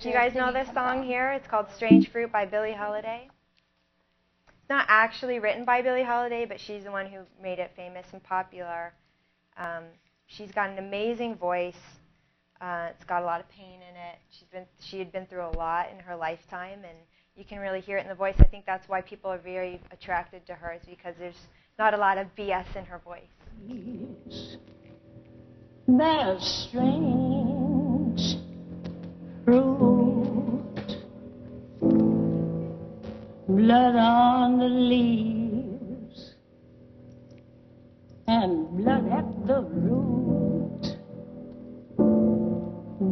Do you guys know this song here? It's called Strange Fruit by Billie Holiday. It's not actually written by Billie Holiday, but she's the one who made it famous and popular. She's got an amazing voice. It's got a lot of pain in it. She had been through a lot in her lifetime, and you can really hear it in the voice. I think that's why people are very attracted to her, is because there's not a lot of BS in her voice. There's strange fruit, blood on the leaves, and blood at the root,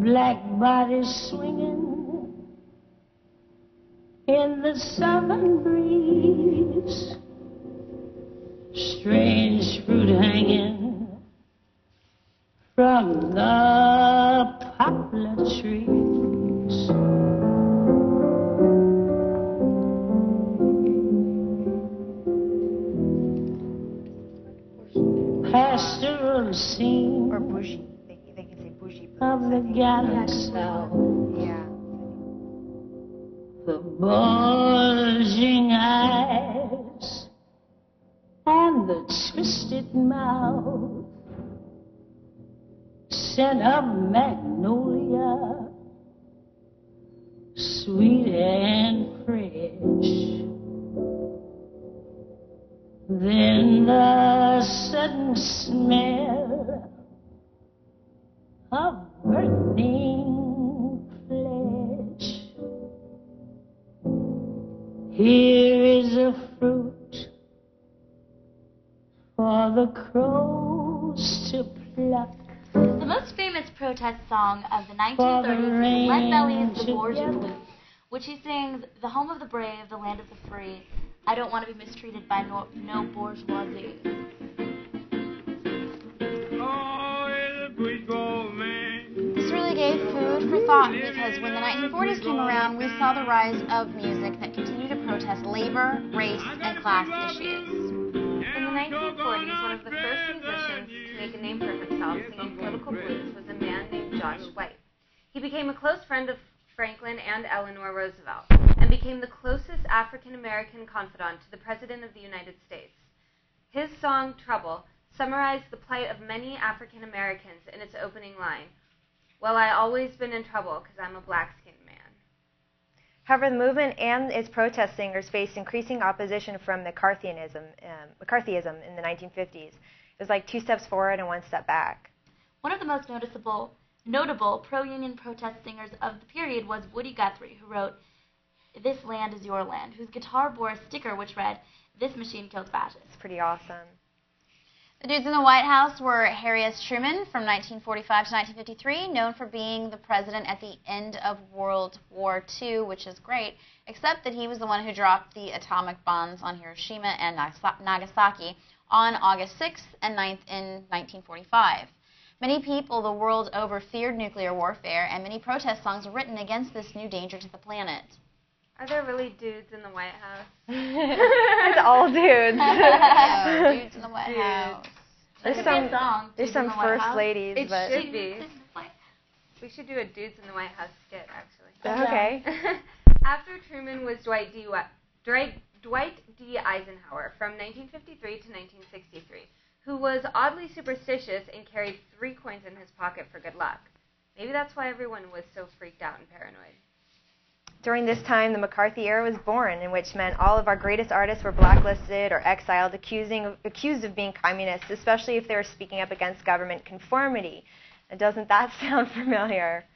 black bodies swinging in the southern breeze, strange fruit hanging from the poplar trees. Pastoral scene, Or bougie. They can say bougie blues. of the gallant south. Yeah. The bulging eyes and the twisted mouth, scent of magnolia, sweet and fresh. Then the sudden smell of burning flesh. Here is a fruit for the crows to pluck. The most famous protest song of the 1930s is Lead Belly's The Bourgeois Blues, which he sings, "The home of the brave, the land of the free. I don't want to be mistreated by no bourgeoisie." This really gave food for thought, because when the 1940s came around, we saw the rise of music that continued to protest labor, race, and class issues. In the 1940s, one of the first musicians to make a name for himself singing political blues was a man named Josh White. He became a close friend of Franklin and Eleanor Roosevelt, and became the closest African-American confidant to the President of the United States. His song, Trouble, summarized the plight of many African-Americans in its opening line, "Well, I always been in trouble because I'm a black-skinned man." However, the movement and its protest singers faced increasing opposition from McCarthyism in the 1950s. It was like 2 steps forward and 1 step back. One of the most notable pro-union protest singers of the period was Woody Guthrie, who wrote "This Land Is Your Land," whose guitar bore a sticker which read, "This machine killed fascists." It's pretty awesome. The dudes in the White House were Harry S. Truman from 1945 to 1953, known for being the president at the end of World War II, which is great, except that he was the one who dropped the atomic bombs on Hiroshima and Nagasaki on August 6th and 9th in 1945. Many people the world over feared nuclear warfare, and many protest songs were written against this new danger to the planet. Are there really dudes in the White House? It's all dudes. No, dudes in the White House. There's some first ladies, It but should be. We should do a Dudes in the White House skit, actually. okay. After Truman was Dwight D. Eisenhower from 1953 to 1963, who was oddly superstitious and carried 3 coins in his pocket for good luck. Maybe that's why everyone was so freaked out and paranoid. During this time, the McCarthy era was born, in which meant all of our greatest artists were blacklisted or exiled, accused of being communists, especially if they were speaking up against government conformity. And doesn't that sound familiar?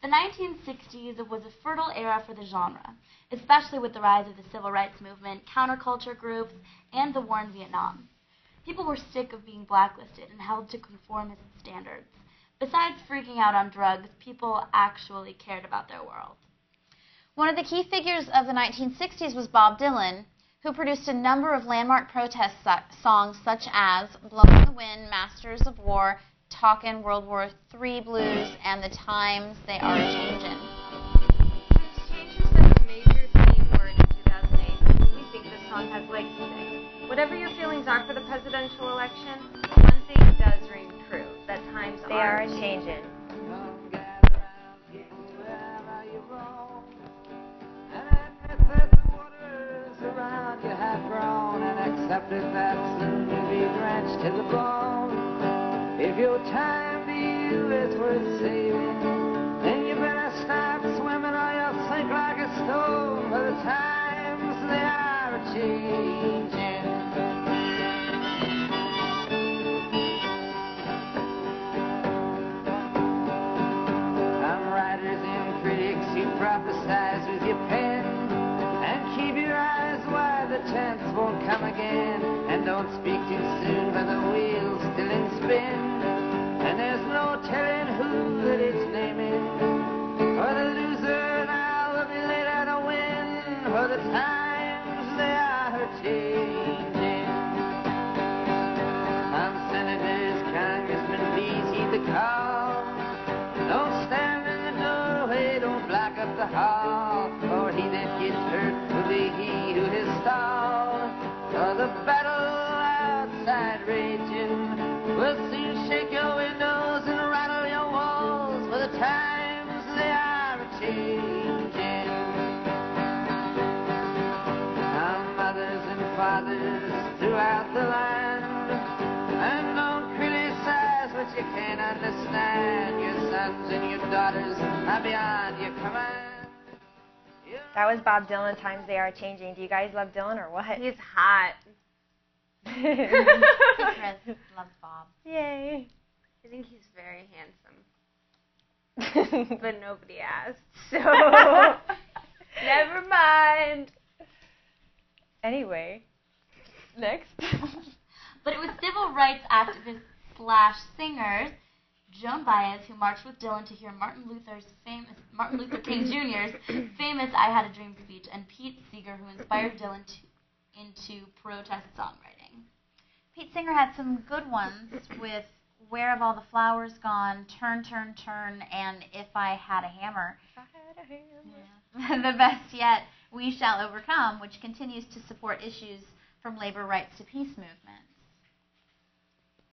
The 1960s was a fertile era for the genre, especially with the rise of the civil rights movement, counterculture groups, and the war in Vietnam. People were sick of being blacklisted and held to conformist standards. Besides freaking out on drugs, people actually cared about their world. One of the key figures of the 1960s was Bob Dylan, who produced a number of landmark protest songs such as Blowing the Wind, Masters of War, Talkin' World War III Blues, and The Times They Are Changin'. Since change has been a major theme word in 2008, we think this song has legs today. Whatever your feelings are for the presidential election, one thing does ring true, that times They are changing. except if that soon you'll be drenched to the bone. If your time to you is worth saving, then you better start swimming or you'll sink like a stone, for the times they are a-changing. Some writers and critics, you prophesize with your pen, and keep your eyes wide, the chance won't come again. And don't speak too soon, for the wheel's still in spin, and there's no telling who that it's naming. For the loser now will be later to win, for the times they are changing. Some senators, congressmen, please heed the call. Don't stand in the doorway, don't block up the hall, for he that gets hurt will be he who is stalled. For the battle outside raging will soon shake your windows and rattle your walls, for the times they are a-changing. Some mothers and fathers throughout the land, and don't criticize what you can't understand. Your sons and your daughters are beyond your command. That was Bob Dylan, Times They Are Changing. Do you guys love Dylan or what? He's hot. Chris loves Bob. Yay. I think he's very handsome. But nobody asked, so never mind. Anyway, next. But it was civil rights activists / singers Joan Baez who marched with Dylan to hear Martin Luther King Jr.'s famous "I Had a Dream" speech, and Pete Seeger who inspired Dylan into protest songwriting. Pete Seeger had some good ones with "Where Have All the Flowers Gone," "Turn, Turn, Turn," and "If I Had a Hammer." The best yet, "We Shall Overcome," which continues to support issues from labor rights to peace movement.